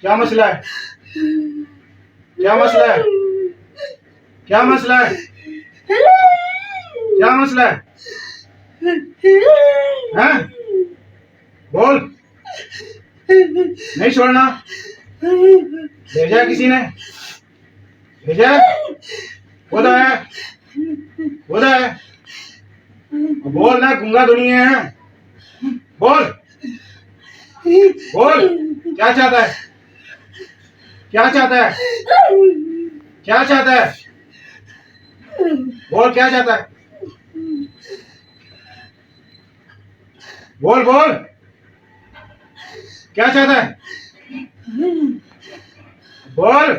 क्या मसला है? क्या मसला है? क्या मसला है? क्या मसला है? हैं? बोल। नहीं छोड़ना। भेजा किसी ने? भेजा? खुदा है? खुदा है? बोल ना, गूंगा दुनिया है। बोल। बोल। क्या चाहता है? क्या चाहता है? क्या चाहता है? बोल, क्या चाहता है? बोल बोल। क्या चाहता है? बोल।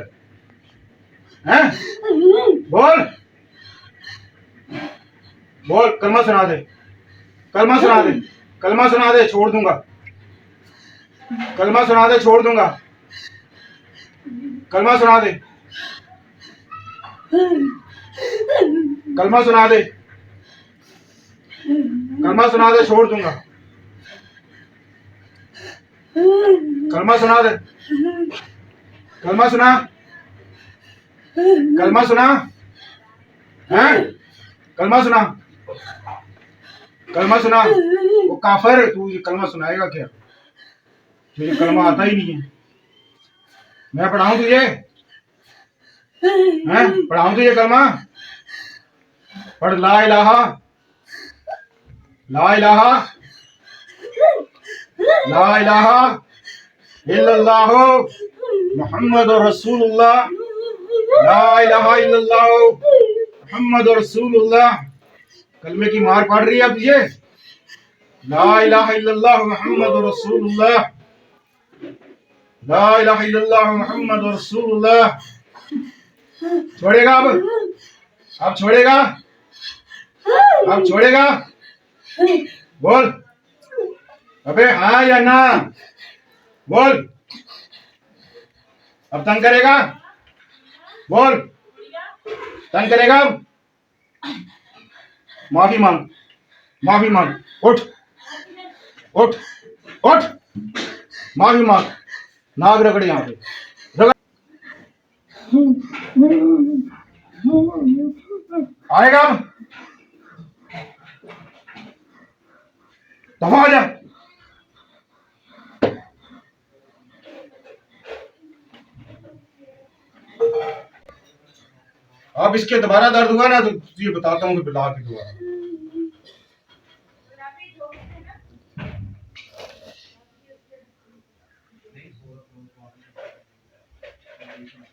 हैं? बोल। बोल, कलमा सुना दे। कलमा सुना दे। कलमा सुना दे, छोड़ दूंगा। कलमा सुना दे, छोड़ दूंगा। कलमा सुना दे। कलमा सुना दे। कलमा सुना दे, छोड़ दूंगा। कलमा सुना दे। कलमा सुना। कलमा सुना। हैं? कलमा सुना। कलमा सुना। वो काफिर है, तू ये कलमा सुनाएगा क्या? तुझे कलमा आता ही नहीं है। मैं पढ़ाऊं तुझे? हैं? पढ़ाऊं तुझे कलमा? पढ़, ला इलाहा, ला इलाहा, ला इलाहा इल्लल्लाह मुहम्मद रसूलुल्लाह, ला इलाहा इल्लल्लाह मुहम्मद रसूलुल्लाह। कलमे की मार पड़ रही है अब तुझे? ला इलाहा इल्लल्लाह मुहम्मद रसूलुल्लाह, ला इलाहा इल्लल्लाह मुहम्मद रसूलुल्लाह। छोड़ेगा अब? अब छोड़ेगा? अब छोड़ेगा? बोल। अबे हाँ या ना? बोल। अब तंग करेगा? बोल। तंग करेगा अब? माफी मांग, माफी मांग। उठ, उठ, उठ, माफी मांग। नाक रगड़ यहाँ पे, रगड़। आएगा अब? दफा हो जा। अब इसके दोबारा दर्द हुआ ना तो तुझे बताता हूँ कि बिला के दोबारा।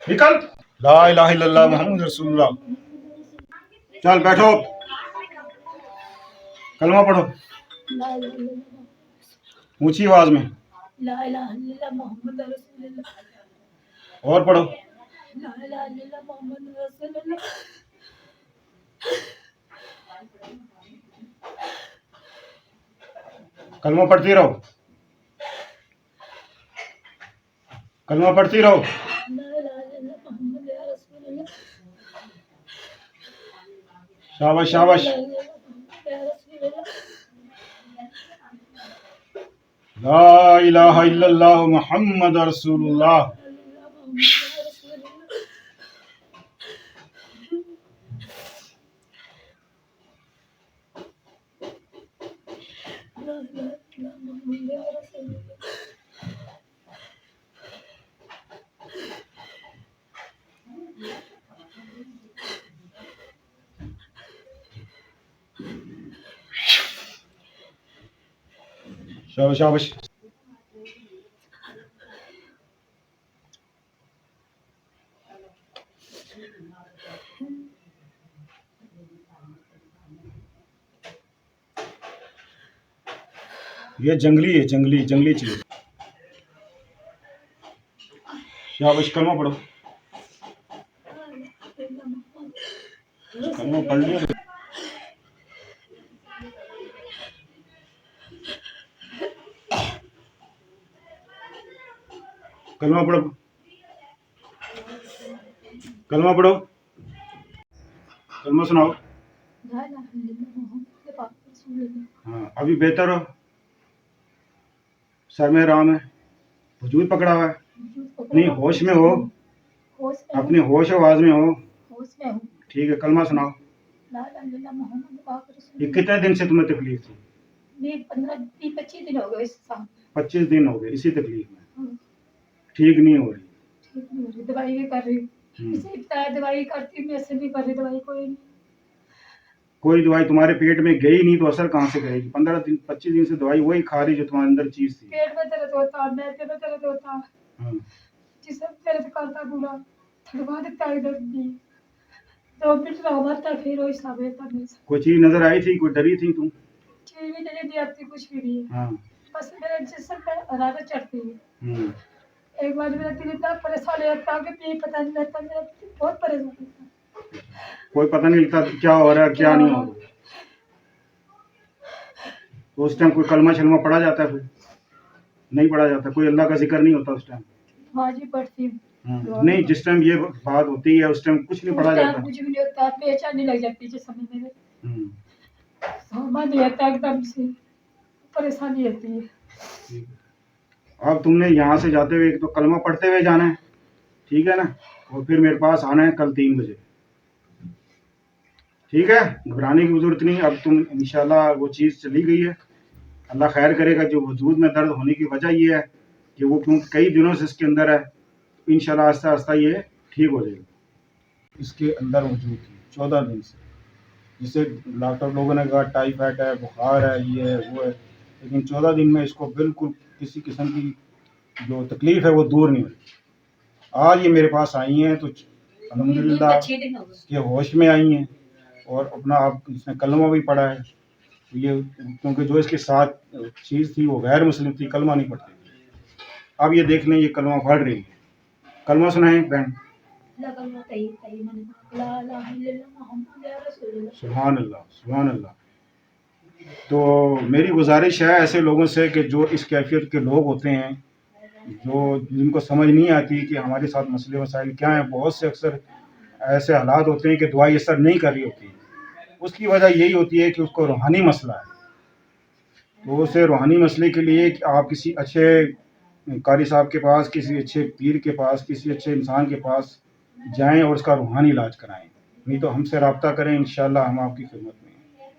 निकल। ला इलाहा इल्लल्लाह मुहम्मद रसूलुल्लाह। चल बैठो, कलमा पढ़ो ऊंची आवाज में। ला इलाहा इल्लल्लाह मुहम्मद रसूलुल्लाह। और पढ़ो। ला इलाहा इल्लल्लाह मुहम्मद रसूलुल्लाह। कलमा पढ़ती रहो, कलमा पढ़ती रहो। ला इलाहा इल्लल्लाह मुहम्मद रसूलुल्लाह। शाबाश शाबाश। ला इलाहा इल्लल्लाह मुहम्मद रसूलुल्लाह। शाबाश शाबाश। ये जंगली है, जंगली जंगली चीज। शाबाश, कलमा पढ़ो। कलमा पढ़ लिया? कलमा पढ़ो, कलमा पढ़ो, कलमा सुनाओ। हाँ, अभी बेहतर हो? सर में आराम है? वजूद पकड़ा हुआ है? नहीं, होश में हो, होश में हूँ, अपने होश आवाज में हो। होश में हूँ। ठीक है, कलमा सुनाओ। ला इलाहा इल्लल्लाह मोहम्मद पाक ये रसूलुल्लाह। कितने दिन से तुम्हें तकलीफ थी? ये 15-20-25 दिन हो गए इस साल। 25 दिन हो गए इसी तकलीफ में, हाँ, ठीक नहीं हो रही। ठीक नहीं हो रही, दवाई भी कर रही हूँ। हम्म। इसे बताया दवाई करती हूँ, मैं ऐसे नहीं कर रही दवाई कोई नहीं। कोई दवाई तुम्हारे पेट में गई नहीं तो असर कहाँ से करेगी? 15 दिन 25 दिन से दवाई वही खा रही जो तुम्हारे अंदर चीज थी। पेट में दर्द होता, मैदे में दर्द होता, हाँ। जिसम दर्द करता पूरा, थड़वा देता है दर्द भी। 2 मिनट रहता फिर वही सब रहता मेरे से। कोई चीज नजर आई थी? कोई डरी थी तुम? चीज भी नहीं आती, कुछ भी नहीं है। हाँ। बस मेरे जिसम पे हरारत चढ़ती है। हम्म। एक बार मेरा दिल इतना परेशान रहता है कि ये पता नहीं लगता, मेरा दिल बहुत परेशान रहता है। कोई पता नहीं लगता क्या हो रहा है क्या नहीं हो रहा। तो उस टाइम कोई कलमा शलमा पढ़ा जाता है? फिर नहीं पढ़ा जाता, कोई अल्लाह का जिक्र नहीं होता उस टाइम? हाँ जी, पढ़ती हूँ। नहीं, जिस टाइम ये बात होती है उस टाइम कुछ नहीं पढ़ा उस टाइम जाता? कुछ भी नहीं होता, बेचैनी लग जाती है समय मेरे, हम्म। समझ नहीं आता एकदम से, परेशानी होती है। ठीक है। अब तुमने यहाँ से जाते हुए एक तो कलमा पढ़ते हुए जाना है, ठीक है ना, और फिर मेरे पास आना है कल 3 बजे। ठीक है, घबराने की जरूरत नहीं। अब तुम इंशाल्लाह वो चीज़ चली गई है, अल्लाह खैर करेगा। जो वजूद में दर्द होने की वजह ये है कि वो क्योंकि कई दिनों से इसके अंदर है, इंशाल्लाह आहिस्ता आहिस्ता ये ठीक हो जाएगा। इसके अंदर मौजूद थी 14 दिन से, जिसे डॉक्टर लोगों ने कहा टाइफाइड है, बुखार है, ये है वो है, लेकिन 14 दिन में इसको बिल्कुल किसी किस्म की जो तकलीफ है वो दूर नहीं हुई। आज ये मेरे पास आई हैं तो अल्हम्दुलिल्लाह ये होश में आई हैं और अपना आप इसने कलमा भी पढ़ा है। तो ये क्योंकि जो इसके साथ चीज़ थी वो गैर मुस्लिम थी, कलमा नहीं पढ़ती। अब ये देख लें ये कलमा पढ़ रही है। कलमा सुनाएं बहन। सुभान अल्लाह, सुभान अल्लाह। तो मेरी गुजारिश है ऐसे लोगों से कि जो इस कैफियत के लोग होते हैं, जो जिनको समझ नहीं आती कि हमारे साथ मसले मसाइल क्या हैं, बहुत से अक्सर ऐसे हालात होते हैं कि दवाई असर नहीं कर रही होती। उसकी वजह यही होती है कि उसको रूहानी मसला है। तो उसे रूहानी मसले के लिए कि आप किसी अच्छे कारी साहब के पास, किसी अच्छे पीर के पास, किसी अच्छे इंसान के पास जाएं और उसका रूहानी इलाज कराएं। नहीं तो हमसे रब्ता करें, इंशाल्लाह हम आपकी खिदमत में हैं।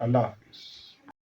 अल्लाह।